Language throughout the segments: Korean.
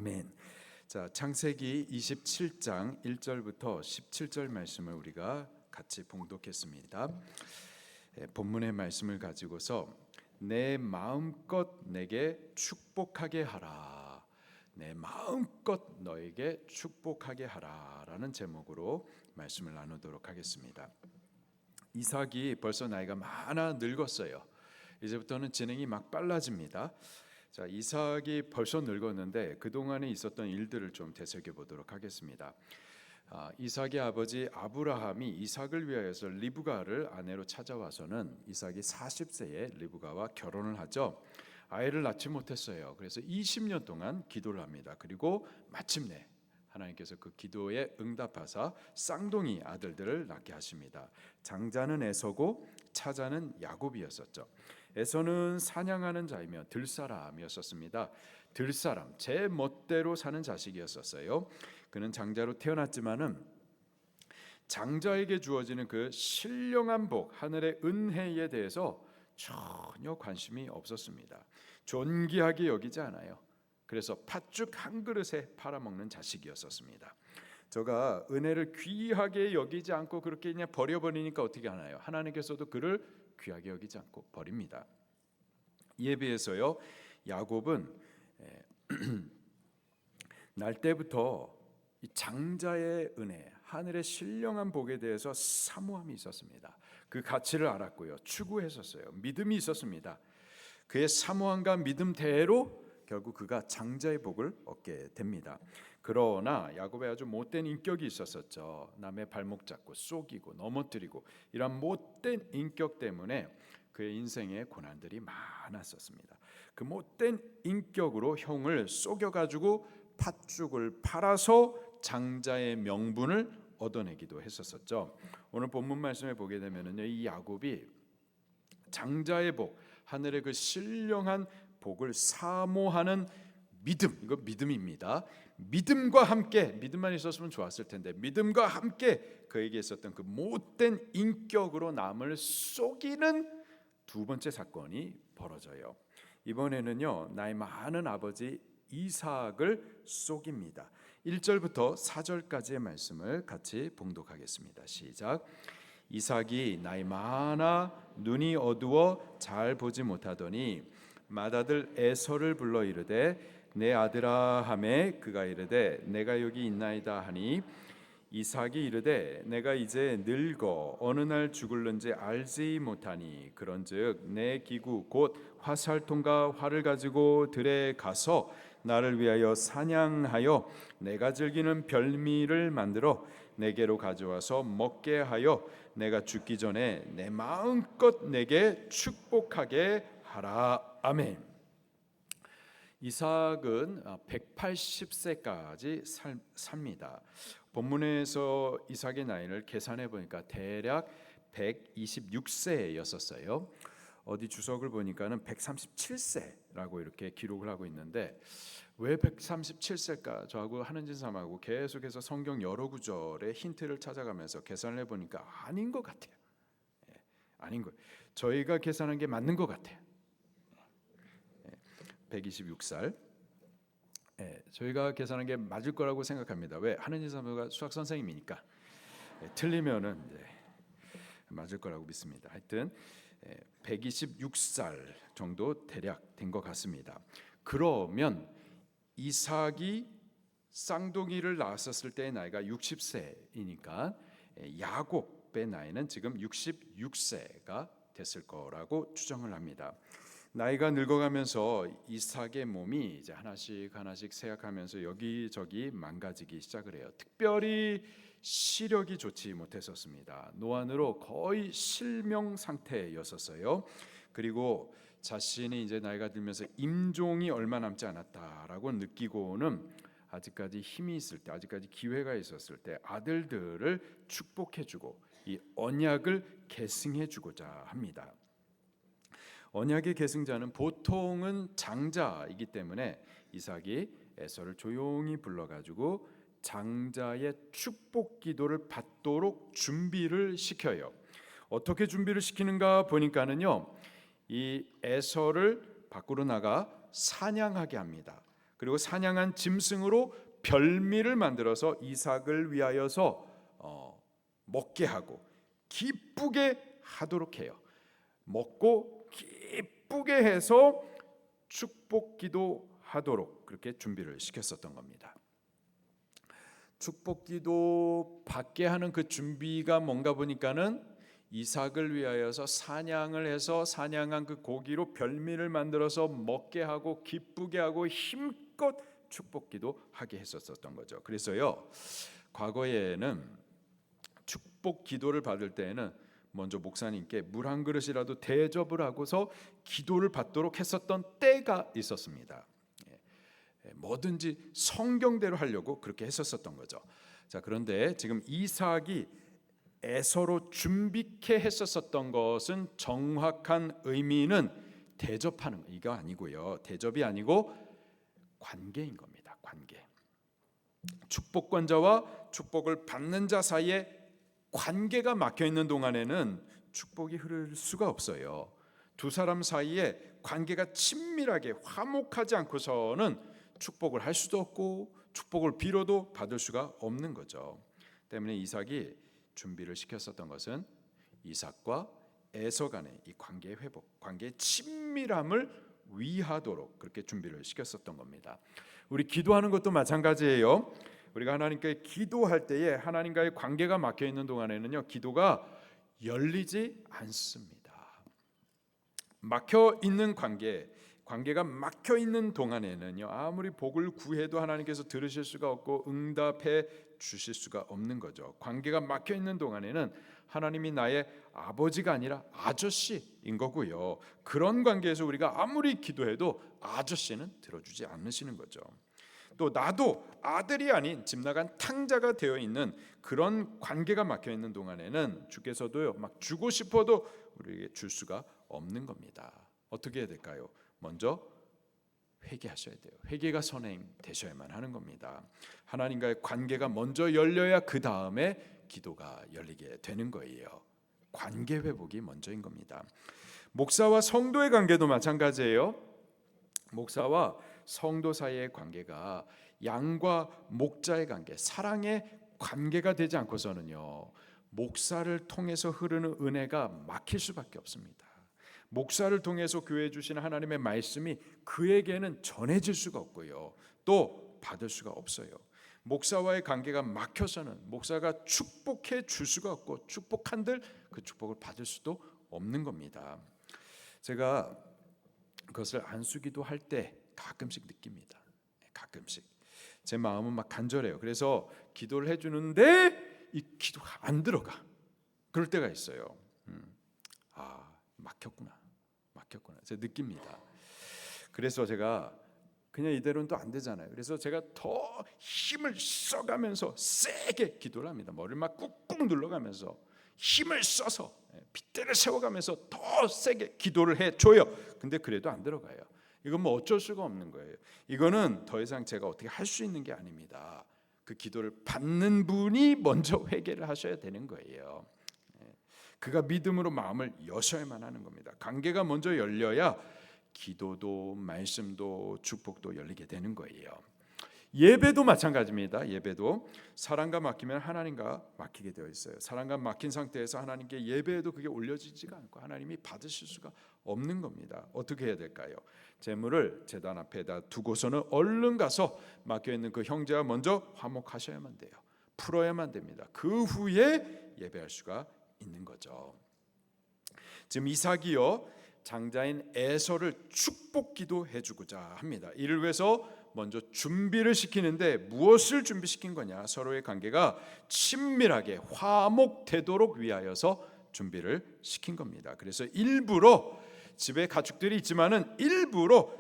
아멘. 자, 창세기 27장 1절부터 17절 말씀을 우리가 같이 봉독했습니다. 본문의 말씀을 가지고서 내 마음껏 내게 축복하게 하라, 내 마음껏 너에게 축복하게 하라라는 제목으로 말씀을 나누도록 하겠습니다. 이삭이 벌써 나이가 많아 늙었어요. 이제부터는 진행이 막 빨라집니다. 자, 이삭이 벌써 늙었는데 그동안에 있었던 일들을 좀 되새겨 보도록 하겠습니다. 이삭의 아버지 아브라함이 이삭을 위하여서 리브가를 아내로 찾아와서는 이삭이 40세에 리브가와 결혼을 하죠. 아이를 낳지 못했어요. 그래서 20년 동안 기도를 합니다. 그리고 마침내 하나님께서 그 기도에 응답하사 쌍둥이 아들들을 낳게 하십니다. 장자는 에서고 차자는 야곱이었었죠. 에서는 사냥하는 자이며 들사람이었었습니다. 들사람, 제 멋대로 사는 자식이었었어요. 그는 장자로 태어났지만은 장자에게 주어지는 그 신령한 복, 하늘의 은혜에 대해서 전혀 관심이 없었습니다. 존귀하게 여기지 않아요. 그래서 팥죽 한 그릇에 팔아먹는 자식이었었습니다. 저가 은혜를 귀하게 여기지 않고 그렇게 그냥 버려버리니까 어떻게 하나요? 하나님께서도 그를 귀하게 여기지 않고 버립니다. 이에 비해서요, 야곱은 날 때부터 이 장자의 은혜, 하늘의 신령한 복에 대해서 사모함이 있었습니다. 그 가치를 알았고요, 추구했었어요. 믿음이 있었습니다. 그의 사모함과 믿음대로 결국 그가 장자의 복을 얻게 됩니다. 그러나 야곱의 아주 못된 인격이 있었었죠. 남의 발목 잡고 쏘기고 넘어뜨리고 이런 못된 인격 때문에 그의 인생에 고난들이 많았었습니다. 그 못된 인격으로 형을 속여가지고 팥죽을 팔아서 장자의 명분을 얻어내기도 했었었죠. 오늘 본문 말씀에 보게 되면은요, 이 야곱이 장자의 복, 하늘의 그 신령한 복을 사모하는 믿음, 이거 믿음입니다. 믿음과 함께, 믿음만 있었으면 좋았을 텐데 믿음과 함께 그에게 있었던 그 못된 인격으로 남을 속이는 두 번째 사건이 벌어져요. 이번에는요, 나이 많은 아버지 이삭을 속입니다. 1절부터 4절까지의 말씀을 같이 봉독하겠습니다. 시작. 이삭이 나이 많아 눈이 어두워 잘 보지 못하더니 맏아들 에서를 불러 이르되 내 아들아 하매 그가 이르되 내가 여기 있나이다 하니 이삭이 이르되 내가 이제 늙어 어느 날 죽을는지 알지 못하니 그런즉 내 기구 곧 화살통과 활을 가지고 들에 가서 나를 위하여 사냥하여 내가 즐기는 별미를 만들어 내게로 가져와서 먹게 하여 내가 죽기 전에 내 마음껏 내게 축복하게 하라. 아멘. 이삭은 180세까지 삽니다. 본문에서 이삭의 나이를 계산해 보니까 대략 126세였었어요. 어디 주석을 보니까는 137세라고 이렇게 기록을 하고 있는데 왜 137세일까? 저하고 하는진 삼하고 계속해서 성경 여러 구절의 힌트를 찾아가면서 계산을 해보니까 아닌 것 같아요. 아닌 거. 저희가 계산한 게 맞는 것 같아요. 126살. 저희가 계산한 게 맞을 거라고 생각합니다. 왜? 하는진 삼하가 수학 선생님이니까. 틀리면은 맞을 거라고 믿습니다. 하여튼 126살 정도 대략 된 것 같습니다. 그러면 이삭이 쌍둥이를 낳았을 때의 나이가 60세이니까 야곱의 나이는 지금 66세가 됐을 거라고 추정을 합니다. 나이가 늙어가면서 이삭의 몸이 이제 하나씩 쇠약하면서 여기저기 망가지기 시작을 해요. 특별히 시력이 좋지 못했었습니다. 노안으로 거의 실명 상태였었어요. 그리고 자신이 이제 나이가 들면서 임종이 얼마 남지 않았다라고 느끼고는 아직까지 힘이 있을 때, 아직까지 기회가 있었을 때 아들들을 축복해주고 이 언약을 계승해주고자 합니다. 언약의 계승자는 보통은 장자이기 때문에 이삭이 에서를 조용히 불러가지고 장자의 축복 기도를 받도록 준비를 시켜요. 어떻게 준비를 시키는가 보니까는요, 이 에서를 밖으로 나가 사냥하게 합니다. 그리고 사냥한 짐승으로 별미를 만들어서 이삭을 위하여서 먹게 하고 기쁘게 하도록 해요. 먹고 기쁘게 해서 축복기도 하도록 그렇게 준비를 시켰었던 겁니다. 축복기도 받게 하는 그 준비가 뭔가 보니까는 이삭을 위하여서 사냥을 해서 사냥한 그 고기로 별미를 만들어서 먹게 하고 기쁘게 하고 힘껏 축복기도 하게 했었던 거죠. 그래서요, 과거에는 축복 기도를 받을 때에는 먼저 목사님께 물 한 그릇이라도 대접을 하고서 기도를 받도록 했었던 때가 있었습니다. 뭐든지 성경대로 하려고 그렇게 했었던 거죠. 자, 그런데 지금 이삭이 에서로 준비케 했었던 것은 정확한 의미는 대접하는 이거 아니고요. 대접이 아니고 관계인 겁니다. 관계. 축복권자와 축복을 받는 자 사이에 관계가 막혀 있는 동안에는 축복이 흐를 수가 없어요. 두 사람 사이에 관계가 친밀하게 화목하지 않고서는 축복을 할 수도 없고 축복을 빌어도 받을 수가 없는 거죠. 때문에 이삭이 준비를 시켰었던 것은 이삭과 에서 간의 이 관계의 회복, 관계의 친밀함을 위하도록 그렇게 준비를 시켰었던 겁니다. 우리 기도하는 것도 마찬가지예요. 우리가 하나님께 기도할 때에 하나님과의 관계가 막혀 있는 동안에는요, 기도가 열리지 않습니다. 막혀 있는 관계가 막혀 있는 동안에는요, 아무리 복을 구해도 하나님께서 들으실 수가 없고 응답해 주실 수가 없는 거죠. 관계가 막혀 있는 동안에는 하나님이 나의 아버지가 아니라 아저씨인 거고요. 그런 관계에서 우리가 아무리 기도해도 아저씨는 들어주지 않으시는 거죠. 또 나도 아들이 아닌 집 나간 탕자가 되어 있는 그런 관계가 막혀 있는 동안에는 주께서도요, 막 주고 싶어도 우리에게 줄 수가 없는 겁니다. 어떻게 해야 될까요? 먼저 회개하셔야 돼요. 회개가 선행되셔야만 하는 겁니다. 하나님과의 관계가 먼저 열려야 그 다음에 기도가 열리게 되는 거예요. 관계 회복이 먼저인 겁니다. 목사와 성도의 관계도 마찬가지예요. 목사와 성도 사이의 관계가 양과 목자의 관계, 사랑의 관계가 되지 않고서는요, 목사를 통해서 흐르는 은혜가 막힐 수밖에 없습니다. 목사를 통해서 교회에 주시는 하나님의 말씀이 그에게는 전해질 수가 없고요, 또 받을 수가 없어요. 목사와의 관계가 막혀서는 목사가 축복해 줄 수가 없고 축복한들 그 축복을 받을 수도 없는 겁니다. 제가 그것을 안수기도 할 때 가끔씩 느낍니다. 가끔씩 제 마음은 막 간절해요. 그래서 기도를 해주는데 이 기도가 안 들어가. 그럴 때가 있어요. 막혔구나. 제가 느낍니다. 그래서 제가 그냥 이대로는 또 안 되잖아요. 그래서 제가 더 힘을 써가면서 세게 기도를 합니다. 머리를 막 꾹꾹 눌러가면서 힘을 써서 빗대를 세워가면서 더 세게 기도를 해줘요. 근데 그래도 안 들어가요. 이건 뭐 어쩔 수가 없는 거예요. 이거는 더 이상 제가 어떻게 할 수 있는 게 아닙니다. 그 기도를 받는 분이 먼저 회개를 하셔야 되는 거예요. 그가 믿음으로 마음을 여셔야만 하는 겁니다. 관계가 먼저 열려야 기도도 말씀도 축복도 열리게 되는 거예요. 예배도 마찬가지입니다. 예배도 사랑과 막히면 하나님과 막히게 되어 있어요. 사랑과 막힌 상태에서 하나님께 예배해도 그게 올려지지가 않고 하나님이 받으실 수가 없는 겁니다. 어떻게 해야 될까요? 제물을 제단 앞에다 두고서는 얼른 가서 막혀있는 그 형제와 먼저 화목하셔야만 돼요. 풀어야만 됩니다. 그 후에 예배할 수가 있는 거죠. 지금 이삭이요, 장자인 에서를 축복기도 해주고자 합니다. 이를 위해서 먼저 준비를 시키는데 무엇을 준비시킨 거냐? 서로의 관계가 친밀하게 화목되도록 위하여서 준비를 시킨 겁니다. 그래서 일부러 집에 가축들이 있지만은 일부러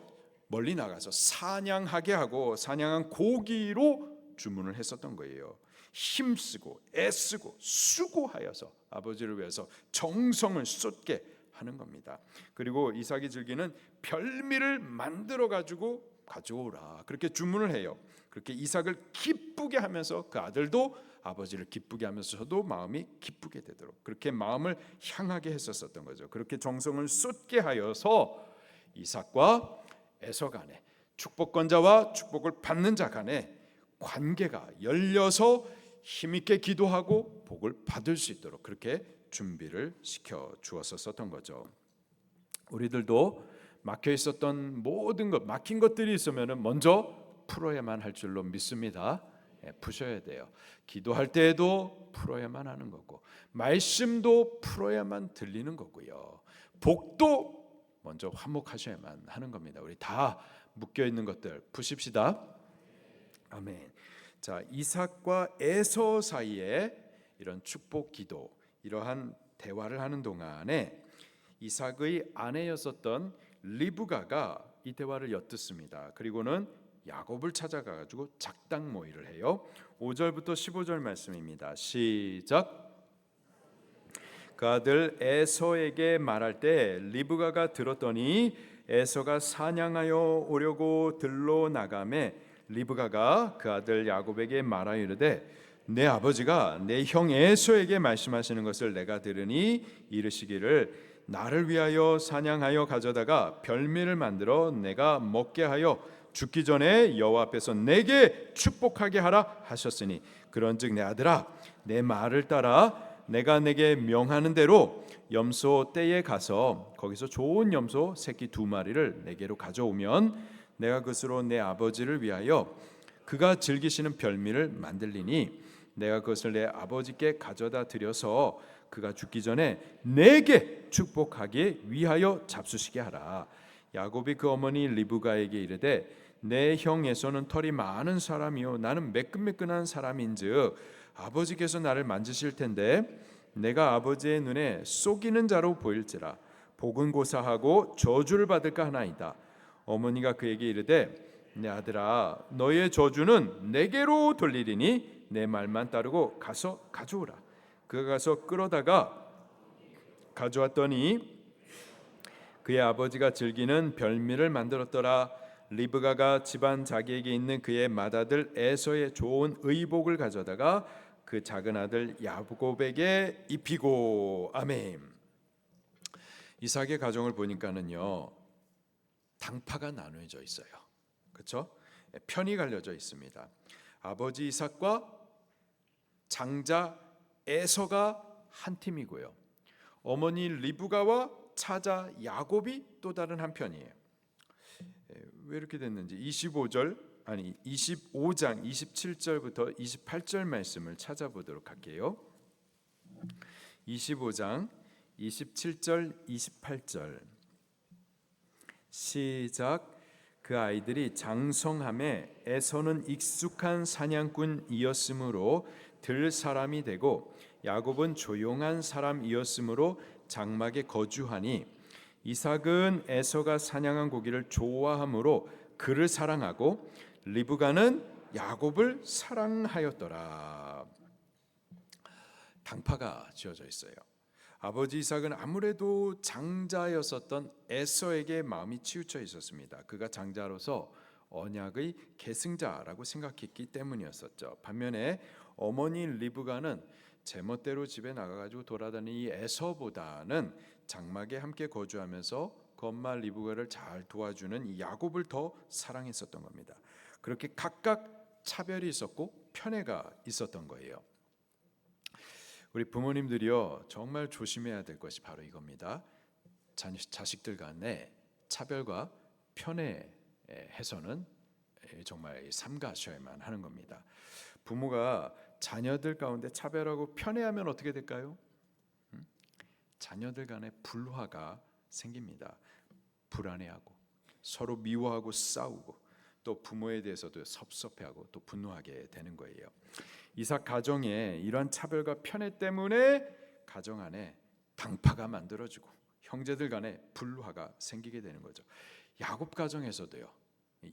멀리 나가서 사냥하게 하고 사냥한 고기로 주문을 했었던 거예요. 힘쓰고 애쓰고 수고하여서 아버지를 위해서 정성을 쏟게 하는 겁니다. 그리고 이삭이 즐기는 별미를 만들어 가지고 가져오라 그렇게 주문을 해요. 그렇게 이삭을 기쁘게 하면서 그 아들도 아버지를 기쁘게 하면서도 마음이 기쁘게 되도록 그렇게 마음을 향하게 했었던 거죠. 그렇게 정성을 쏟게 하여서 이삭과 에서 간에 축복권자와 축복을 받는 자 간에 관계가 열려서 힘있게 기도하고 복을 받을 수 있도록 그렇게 준비를 시켜 주었었던 거죠. 우리들도 막혀 있었던 모든 것, 막힌 것들이 있으면 먼저 풀어야만 할 줄로 믿습니다. 푸셔야 돼요. 기도할 때에도 풀어야만 하는 거고, 말씀도 풀어야만 들리는 거고요. 복도 먼저 화목하셔야만 하는 겁니다. 우리 다 묶여 있는 것들 푸십시다. 아멘. 자, 이삭과 에서 사이에 이런 축복 기도, 이러한 대화를 하는 동안에 이삭의 아내였었던 리브가가 이 대화를 엿듣습니다. 그리고는 야곱을 찾아가 가지고 작당 모의를 해요. 5절부터 15절 말씀입니다. 시작. 그 아들 에서에게 말할 때 리브가가 들었더니 에서가 사냥하여 오려고 들로 나가매 리브가가 그 아들 야곱에게 말하여 이르되 내 아버지가 내 형 에서에게 말씀하시는 것을 내가 들으니 이르시기를 나를 위하여 사냥하여 가져다가 별미를 만들어 내가 먹게 하여 죽기 전에 여호와 앞에서 내게 축복하게 하라 하셨으니 그런즉 내 아들아 내 말을 따라 내가 내게 명하는 대로 염소 떼에 가서 거기서 좋은 염소 새끼 2마리를 내게로 가져오면 내가 그것으로 내 아버지를 위하여 그가 즐기시는 별미를 만들리니 내가 그것을 내 아버지께 가져다 드려서 그가 죽기 전에 내게 축복하기 위하여 잡수시게 하라. 야곱이 그 어머니 리브가에게 이르되 내 형 에서는 털이 많은 사람이요 나는 매끈매끈한 사람인즉 아버지께서 나를 만지실 텐데 내가 아버지의 눈에 속이는 자로 보일지라 복은 고사하고 저주를 받을까 하나이다. 어머니가 그에게 이르되 내 아들아 너의 저주는 내게로 돌리리니 내 말만 따르고 가서 가져오라. 그가 가서 끌어다가 가져왔더니 그의 아버지가 즐기는 별미를 만들었더라. 리브가가 집안 자기에게 있는 그의 맏아들 에서의 좋은 의복을 가져다가 그 작은 아들 야곱에게 입히고. 아멘. 이삭의 가정을 보니까는요 당파가 나누어져 있어요. 그렇죠? 편이 갈려져 있습니다. 아버지 이삭과 장자 에서가 한 팀이고요. 어머니 리브가와 차자 야곱이 또 다른 한 편이에요. 왜 이렇게 됐는지 25장 27절부터 28절 말씀을 찾아보도록 할게요. 25장 27절 28절 시작. 그 아이들이 장성함에 에서는 익숙한 사냥꾼이었으므로 들 사람이 되고 야곱은 조용한 사람이었으므로 장막에 거주하니 이삭은 에서가 사냥한 고기를 좋아하므로 그를 사랑하고 리브가는 야곱을 사랑하였더라. 당파가 지어져 있어요. 아버지 이삭은 아무래도 장자였었던 에서에게 마음이 치우쳐 있었습니다. 그가 장자로서 언약의 계승자라고 생각했기 때문이었었죠. 반면에 어머니 리브가는 제멋대로 집에 나가가지고 돌아다니는 이 에서보다는 장막에 함께 거주하면서 그 엄마 리브가를 잘 도와주는 이 야곱을 더 사랑했었던 겁니다. 그렇게 각각 차별이 있었고 편애가 있었던 거예요. 우리 부모님들이요 정말 조심해야 될 것이 바로 이겁니다. 자식들 간의 차별과 편애해서는 정말 삼가하셔야만 하는 겁니다. 부모가 자녀들 가운데 차별하고 편애하면 어떻게 될까요? 자녀들 간의 불화가 생깁니다. 불안해하고 서로 미워하고 싸우고 또 부모에 대해서도 섭섭해하고 또 분노하게 되는 거예요. 이삭 가정에 이러한 차별과 편애 때문에 가정 안에 당파가 만들어지고 형제들 간에 불화가 생기게 되는 거죠. 야곱 가정에서도요.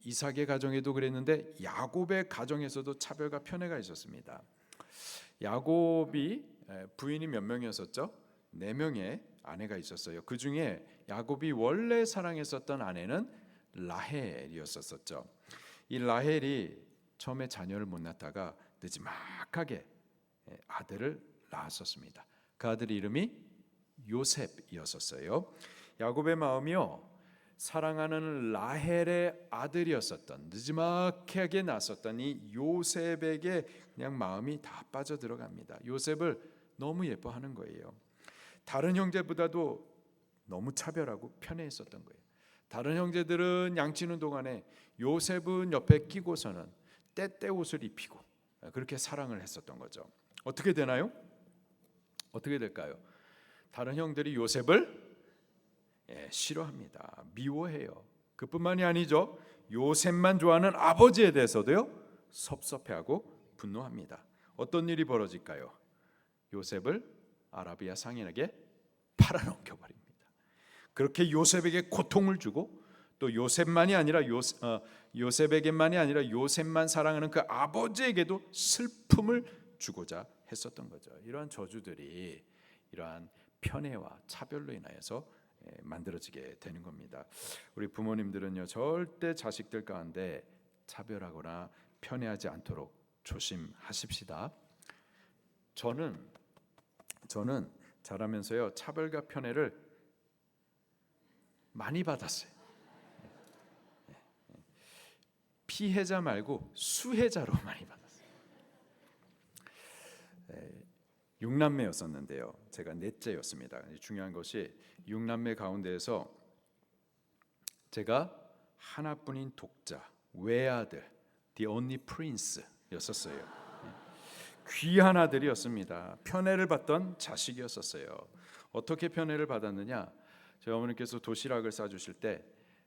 이삭의 가정에도 그랬는데 야곱의 가정에서도 차별과 편애가 있었습니다. 야곱이 부인이 몇 명이었었죠? 4명의 아내가 있었어요. 그 중에 야곱이 원래 사랑했었던 아내는 라헬이었었죠. 이 라헬이 처음에 자녀를 못 낳다가 늦지막하게 아들을 낳았었습니다. 그 아들 이름이 요셉이었었어요. 야곱의 마음이요 사랑하는 라헬의 아들이었었던, 느지막하게 낳았었던 이 요셉에게 그냥 마음이 다 빠져들어갑니다. 요셉을 너무 예뻐하는 거예요. 다른 형제보다도 너무 차별하고 편애했었던 거예요. 다른 형제들은 양치는 동안에 요셉은 옆에 끼고서는 때때 옷을 입히고 그렇게 사랑을 했었던 거죠. 어떻게 되나요? 어떻게 될까요? 다른 형들이 요셉을 싫어합니다. 미워해요. 그뿐만이 아니죠. 요셉만 좋아하는 아버지에 대해서도요, 섭섭해하고 분노합니다. 어떤 일이 벌어질까요? 요셉을 아라비아 상인에게 팔아넘겨버립니다. 그렇게 요셉에게 고통을 주고 또 요셉만이 아니라 요셉에게만이 아니라 요셉만 사랑하는 그 아버지에게도 슬픔을 주고자 했었던 거죠. 이러한 저주들이 이러한 편애와 차별로 인하여서 만들어지게 되는 겁니다. 우리 부모님들은요, 절대 자식들 가운데 차별하거나 편애하지 않도록 조심하십시다. 저는 자라면서요, 차별과 편애를 많이 받았어요. 피해자 말고 수혜자로 많이 받았어요. 6남매였었는데요. 제가 넷째였습니다. 중요한 것이 6남매 가운데에서 제가 하나뿐인 독자, 외아들, the only prince였었어요. 귀한 아들이었습니다. 편애를 받던 자식이었었어요. 어떻게 편애를 받았느냐? 저희 어머니께서 도시락을 싸주실 때,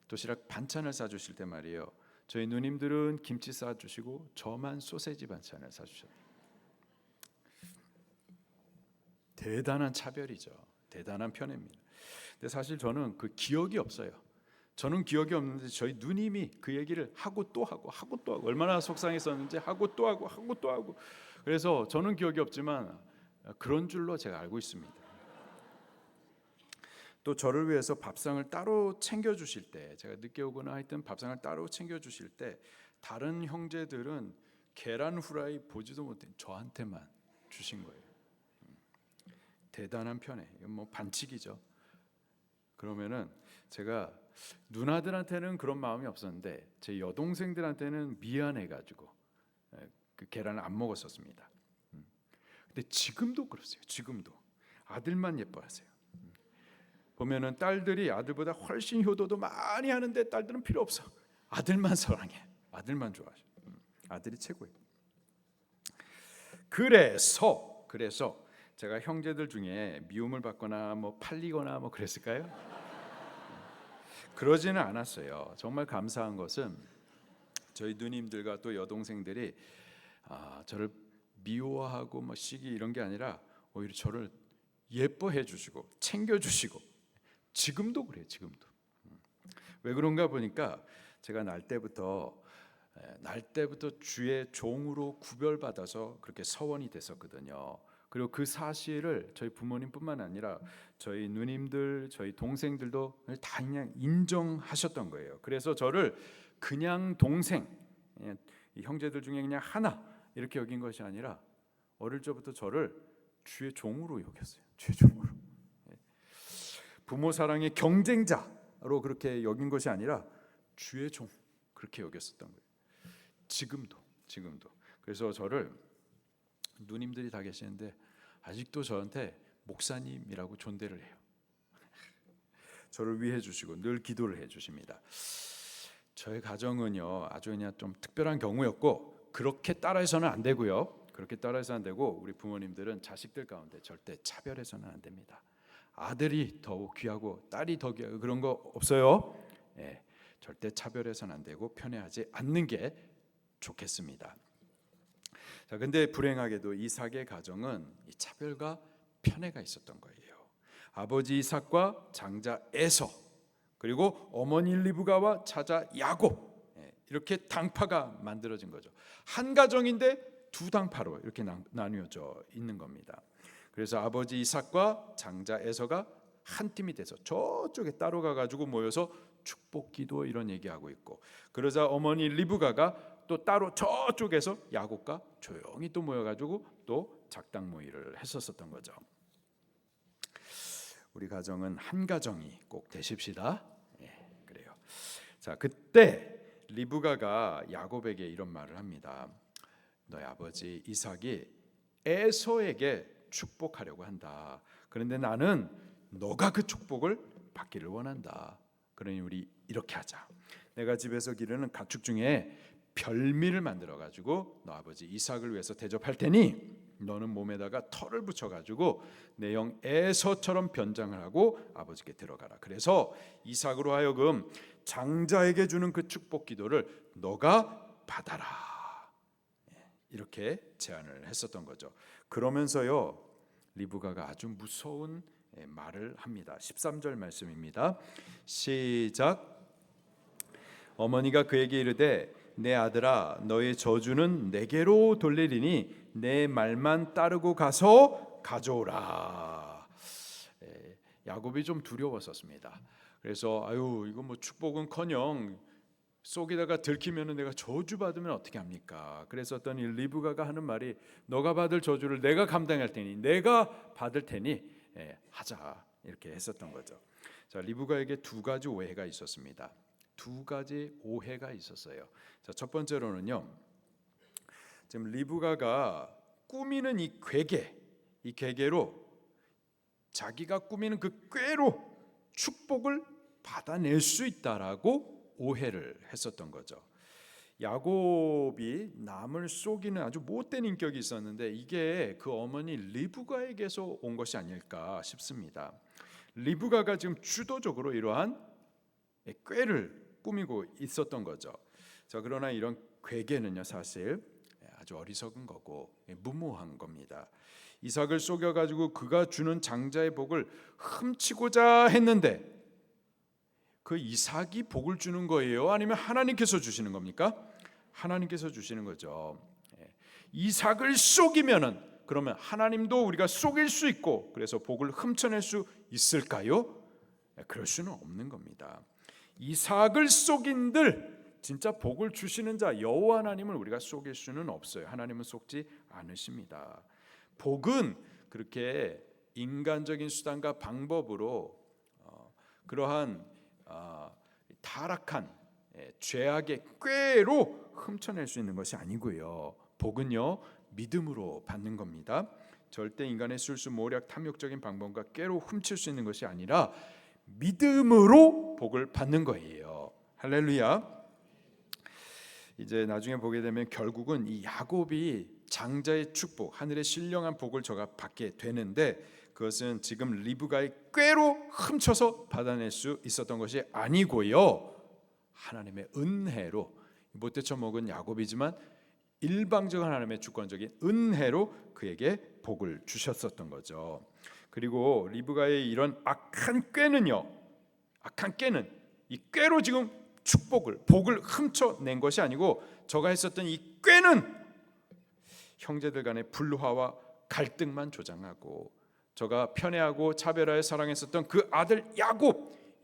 도시락 반찬을 싸주실 때 말이에요, 저희 누님들은 김치 싸주시고 저만 소세지 반찬을 싸주셨어요. 대단한 차별이죠. 대단한 편애입니다. 근데 사실 저는 그 기억이 없어요. 저는 기억이 없는데 저희 누님이 그 얘기를 하고 또 하고 얼마나 속상했었는지 하고 또 하고 그래서 저는 기억이 없지만 그런 줄로 제가 알고 있습니다. 또 저를 위해서 밥상을 따로 챙겨주실 때, 제가 늦게 오거나 하여튼 밥상을 따로 챙겨주실 때 다른 형제들은 계란 후라이 보지도 못해 저한테만 주신 거예요. 대단한 편애. 이건 뭐 반칙이죠. 그러면은 제가 누나들한테는 그런 마음이 없었는데 제 여동생들한테는 미안해가지고 그 계란을 안 먹었었습니다. 근데 지금도 그러세요. 지금도 아들만 예뻐하세요. 보면은 딸들이 아들보다 훨씬 효도도 많이 하는데 딸들은 필요 없어. 아들만 사랑해. 아들만 좋아하셔. 아들이 최고예요. 그래서 제가 형제들 중에 미움을 받거나 뭐 팔리거나 뭐 그랬을까요? 그러지는 않았어요. 정말 감사한 것은 저희 누님들과 또 여동생들이 저를 미워하고 뭐 시기 이런 게 아니라 오히려 저를 예뻐해 주시고 챙겨 주시고 지금도 그래요. 지금도. 왜 그런가 보니까 제가 날 때부터 주의 종으로 구별받아서 그렇게 서원이 됐었거든요. 그리고 그 사실을 저희 부모님뿐만 아니라 저희 누님들, 저희 동생들도 다 그냥 인정하셨던 거예요. 그래서 저를 그냥 동생, 이 형제들 중에 그냥 하나 이렇게 여긴 것이 아니라 어릴 적부터 저를 주의 종으로 여겼어요. 주의 종으로. 부모 사랑의 경쟁자로 그렇게 여긴 것이 아니라 주의 종 그렇게 여겼었던 거예요. 지금도. 그래서 저를 누님들이 다 계시는데 아직도 저한테 목사님이라고 존대를 해요. 저를 위해 주시고 늘 기도를 해 주십니다. 저희 가정은요 아주 그냥 좀 특별한 경우였고 그렇게 따라해서는 안 되고요. 그렇게 따라해서 안 되고 우리 부모님들은 자식들 가운데 절대 차별해서는 안 됩니다. 아들이 더 귀하고 딸이 더 귀하고 그런 거 없어요. 절대 차별해서는 안 되고 편애하지 않는 게 좋겠습니다. 자, 근데 불행하게도 이삭의 가정은 이 차별과 편애가 있었던 거예요. 아버지 이삭과 장자 에서 그리고 어머니 리브가와 차자 야곱 이렇게 당파가 만들어진 거죠. 한 가정인데 두 당파로 이렇게 나뉘어져 있는 겁니다. 그래서 아버지 이삭과 장자 에서가 한 팀이 돼서 저쪽에 따로 가가지고 모여서 축복기도 이런 얘기하고 있고 그러자 어머니 리브가가 또 따로 저쪽에서 야곱과 조용히 또 모여가지고 또 작당 모의를 했었던 거죠. 우리 가정은 한 가정이 꼭 되십시다. 그래요. 자, 그때 리브가가 야곱에게 이런 말을 합니다. 너희 아버지 이삭이 에서에게 축복하려고 한다. 그런데 나는 너가 그 축복을 받기를 원한다. 그러니 우리 이렇게 하자. 내가 집에서 기르는 가축 중에 별미를 만들어 가지고 너 아버지 이삭을 위해서 대접할 테니 너는 몸에다가 털을 붙여 가지고 내 형 에서처럼 변장을 하고 아버지께 들어가라. 그래서 이삭으로 하여금 장자에게 주는 그 축복 기도를 너가 받아라. 이렇게 제안을 했었던 거죠. 그러면서요 리브가가 아주 무서운 말을 합니다. 13절 말씀입니다. 시작. 어머니가 그에게 이르되 내 아들아 너의 저주는 내게로 돌리리니 내 말만 따르고 가서 가져오라. 야곱이 좀 두려웠었습니다. 그래서 아유 이거 뭐 축복은커녕 속에다가 들키면은 내가 저주 받으면 어떻게 합니까? 그래서 어떤 리브가가 하는 말이 너가 받을 저주를 내가 감당할 테니 내가 받을 테니 하자 이렇게 했었던 거죠. 자, 리브가에게 두 가지 오해가 있었습니다. 두 가지 오해가 있었어요. 자, 첫 번째로는요. 지금 리브가가 꾸미는 이 괴계로 자기가 꾸미는 그 꾀로 축복을 받아낼 수 있다라고 오해를 했었던 거죠. 야곱이 남을 속이는 아주 못된 인격이 있었는데 이게 그 어머니 리브가에게서 온 것이 아닐까 싶습니다. 리브가가 지금 주도적으로 이러한 꾀를 꾸미고 있었던 거죠. 자, 그러나 이런 괴계는요 사실 아주 어리석은 거고 무모한 겁니다. 이삭을 속여가지고 그가 주는 장자의 복을 훔치고자 했는데 그 이삭이 복을 주는 거예요? 아니면 하나님께서 주시는 겁니까? 하나님께서 주시는 거죠. 이삭을 속이면은 그러면 하나님도 우리가 속일 수 있고 그래서 복을 훔쳐낼 수 있을까요? 그럴 수는 없는 겁니다. 이삭을 속인들 진짜 복을 주시는 자 여호와 하나님을 우리가 속일 수는 없어요. 하나님은 속지 않으십니다. 복은 그렇게 인간적인 수단과 방법으로 그러한 타락한 죄악의 꾀로 훔쳐낼 수 있는 것이 아니고요. 복은요 믿음으로 받는 겁니다. 절대 인간의 술수 모략 탐욕적인 방법과 꾀로 훔칠 수 있는 것이 아니라 믿음으로 복을 받는 거예요. 할렐루야. 이제 나중에 보게 되면 결국은 이 야곱이 장자의 축복, 하늘의 신령한 복을 저가 받게 되는데 그것은 지금 리브가의 꾀로 훔쳐서 받아낼 수 있었던 것이 아니고요. 하나님의 은혜로 못 되쳐먹은 야곱이지만 일방적 하나님의 주권적인 은혜로 그에게 복을 주셨었던 거죠. 그리고 리브가의 이런 악한 꾀는 이 꾀로 지금 복을 훔쳐낸 것이 아니고 저가 했었던 이 꾀는 형제들 간의 불화와 갈등만 조장하고 저가 편애하고 차별하여 사랑했었던 그 아들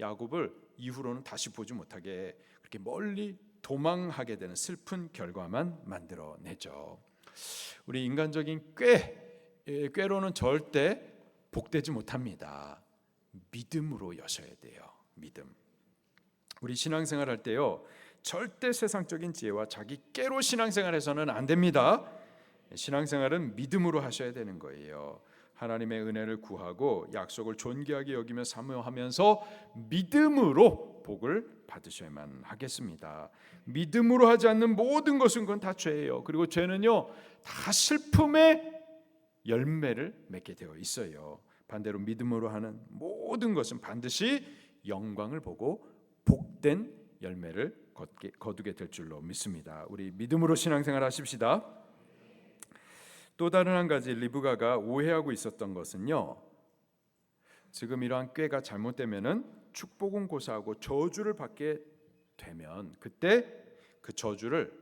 야곱을 이후로는 다시 보지 못하게 그렇게 멀리 도망하게 되는 슬픈 결과만 만들어내죠. 우리 인간적인 꾀로는 절대 복되지 못합니다. 믿음으로 여셔야 돼요. 믿음. 우리 신앙생활 할 때요 절대 세상적인 지혜와 자기 꾀로 신앙생활해서는 안 됩니다. 신앙생활은 믿음으로 하셔야 되는 거예요. 하나님의 은혜를 구하고 약속을 존귀하게 여기며 사모하면서 믿음으로 복을 받으셔야만 하겠습니다. 믿음으로 하지 않는 모든 것은 그건 다 죄예요. 그리고 죄는요 다 슬픔의 열매를 맺게 되어 있어요. 반대로 믿음으로 하는 모든 것은 반드시 영광을 보고 복된 열매를 거두게 될 줄로 믿습니다. 우리 믿음으로 신앙생활 하십시다. 또 다른 한 가지 리브가가 오해하고 있었던 것은요, 지금 이러한 꾀가 잘못되면은 축복은 고사하고 저주를 받게 되면 그때 그 저주를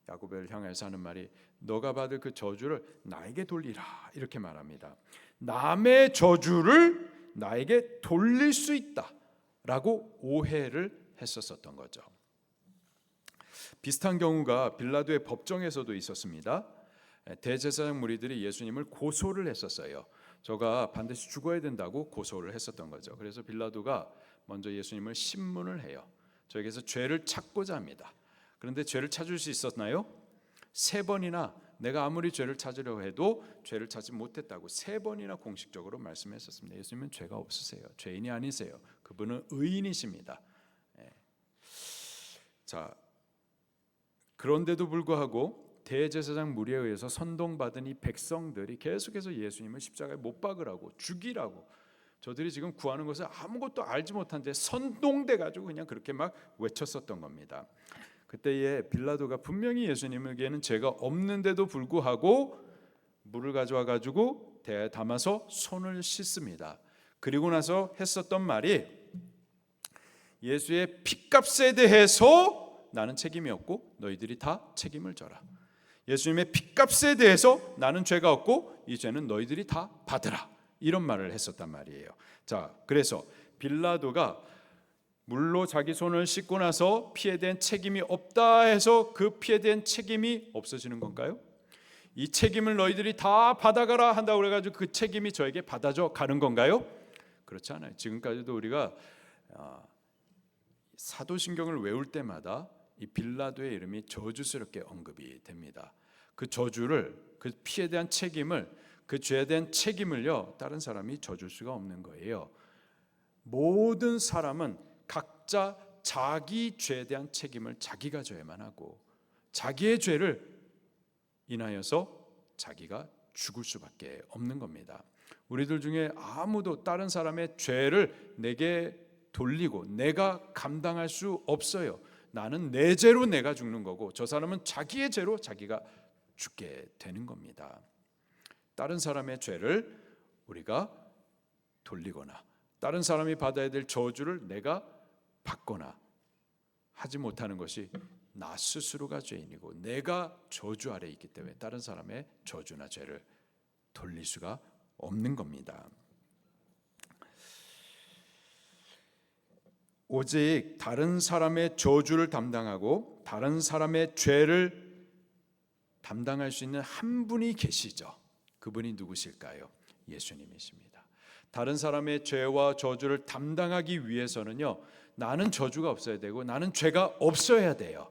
야곱을 향해서 하는 말이 너가 받을 그 저주를 나에게 돌리라 이렇게 말합니다. 남의 저주를 나에게 돌릴 수 있다라고 오해를 했었던 거죠. 비슷한 경우가 빌라도의 법정에서도 있었습니다. 대제사장 무리들이 예수님을 고소를 했었어요. 저가 반드시 죽어야 된다고 고소를 했었던 거죠. 그래서 빌라도가 먼저 예수님을 신문을 해요. 저에게서 죄를 찾고자 합니다. 그런데 죄를 찾을 수 있었나요? 3번이나 내가 아무리 죄를 찾으려고 해도 죄를 찾지 못했다고 3번이나 공식적으로 말씀했었습니다. 예수님은 죄가 없으세요. 죄인이 아니세요. 그분은 의인이십니다. 자, 그런데도 불구하고 대제사장 무리에 의해서 선동받은 이 백성들이 계속해서 예수님을 십자가에 못 박으라고, 죽이라고, 저들이 지금 구하는 것을 아무것도 알지 못한 채 선동돼 가지고 그냥 그렇게 막 외쳤었던 겁니다. 그때에 빌라도가 분명히 예수님에게는 죄가 없는데도 불구하고 물을 가져와 가지고 대야에 담아서 손을 씻습니다. 그리고 나서 했었던 말이, 예수의 핏값에 대해서 나는 책임이 없고 너희들이 다 책임을 져라. 예수님의 핏값에 대해서 나는 죄가 없고 이 죄는 너희들이 다 받으라. 이런 말을 했었단 말이에요. 자, 그래서 빌라도가 물로 자기 손을 씻고 나서 피에 대한 책임이 없다 해서 그 피에 대한 책임이 없어지는 건가요? 이 책임을 너희들이 다 받아가라 한다고 그래가지고 그 책임이 저에게 받아져 가는 건가요? 그렇지 않아요. 지금까지도 우리가 사도신경을 외울 때마다 이 빌라도의 이름이 저주스럽게 언급이 됩니다. 그 저주를, 그 피에 대한 책임을, 그 죄에 대한 책임을요, 다른 사람이 져줄 수가 없는 거예요. 모든 사람은 각자 자기 죄에 대한 책임을 자기가 져야만 하고, 자기의 죄를 인하여서 자기가 죽을 수밖에 없는 겁니다. 우리들 중에 아무도 다른 사람의 죄를 내게 돌리고 내가 감당할 수 없어요. 나는 내 죄로 내가 죽는 거고, 저 사람은 자기의 죄로 자기가 죽게 되는 겁니다. 다른 사람의 죄를 우리가 돌리거나 다른 사람이 받아야 될 저주를 내가 받거나 하지 못하는 것이 나 스스로가 죄인이고 내가 저주 아래 있기 때문에 다른 사람의 저주나 죄를 돌릴 수가 없는 겁니다. 오직 다른 사람의 저주를 담당하고 다른 사람의 죄를 담당할 수 있는 한 분이 계시죠. 그분이 누구실까요? 예수님이십니다. 다른 사람의 죄와 저주를 담당하기 위해서는요, 나는 저주가 없어야 되고 나는 죄가 없어야 돼요.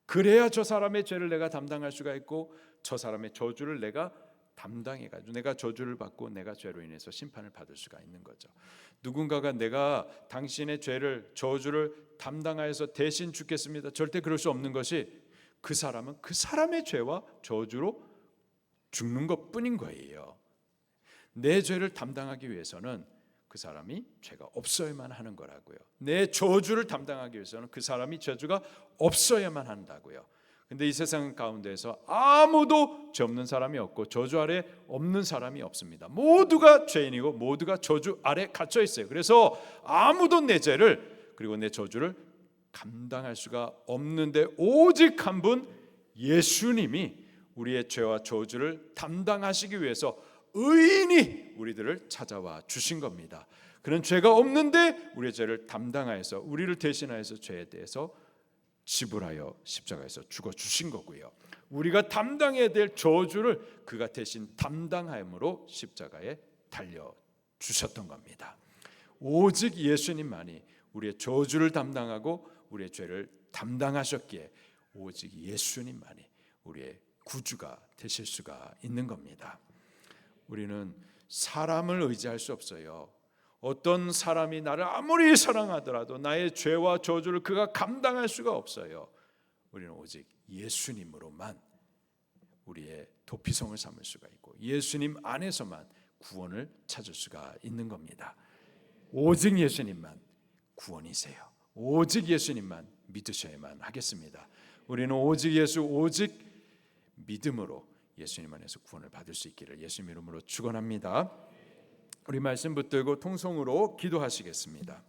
그래야 저 사람의 죄를 내가 담당할 수가 있고 저 사람의 저주를 내가 담당해가지고 내가 저주를 받고 내가 죄로 인해서 심판을 받을 수가 있는 거죠. 누군가가 내가 당신의 죄를, 저주를 담당하여서 대신 죽겠습니다, 절대 그럴 수 없는 것이, 그 사람은 그 사람의 죄와 저주로 죽는 것뿐인 거예요. 내 죄를 담당하기 위해서는 그 사람이 죄가 없어야만 하는 거라고요. 내 저주를 담당하기 위해서는 그 사람이 저주가 없어야만 한다고요. 근데 이 세상 가운데서 아무도 죄 없는 사람이 없고 저주 아래 없는 사람이 없습니다. 모두가 죄인이고 모두가 저주 아래 갇혀 있어요. 그래서 아무도 내 죄를 그리고 내 저주를 감당할 수가 없는데, 오직 한 분 예수님이 우리의 죄와 저주를 담당하시기 위해서 의인이 우리들을 찾아와 주신 겁니다. 그런 죄가 없는데 우리의 죄를 담당하여서, 우리를 대신하여서 죄에 대해서 지불하여 십자가에서 죽어 주신 거고요. 우리가 담당해야 될 저주를 그가 대신 담당함으로 십자가에 달려 주셨던 겁니다. 오직 예수님만이 우리의 저주를 담당하고 우리의 죄를 담당하셨기에 오직 예수님만이 우리의 구주가 되실 수가 있는 겁니다. 우리는 사람을 의지할 수 없어요. 어떤 사람이 나를 아무리 사랑하더라도 나의 죄와 저주를 그가 감당할 수가 없어요. 우리는 오직 예수님으로만 우리의 도피성을 삼을 수가 있고 예수님 안에서만 구원을 찾을 수가 있는 겁니다. 오직 예수님만 구원이세요. 오직 예수님만 믿으셔야만 하겠습니다. 우리는 오직 예수, 오직 믿음으로 예수님 안에서 구원을 받을 수 있기를 예수님 이름으로 축원합니다. 우리 말씀 붙들고 통성으로 기도하시겠습니다.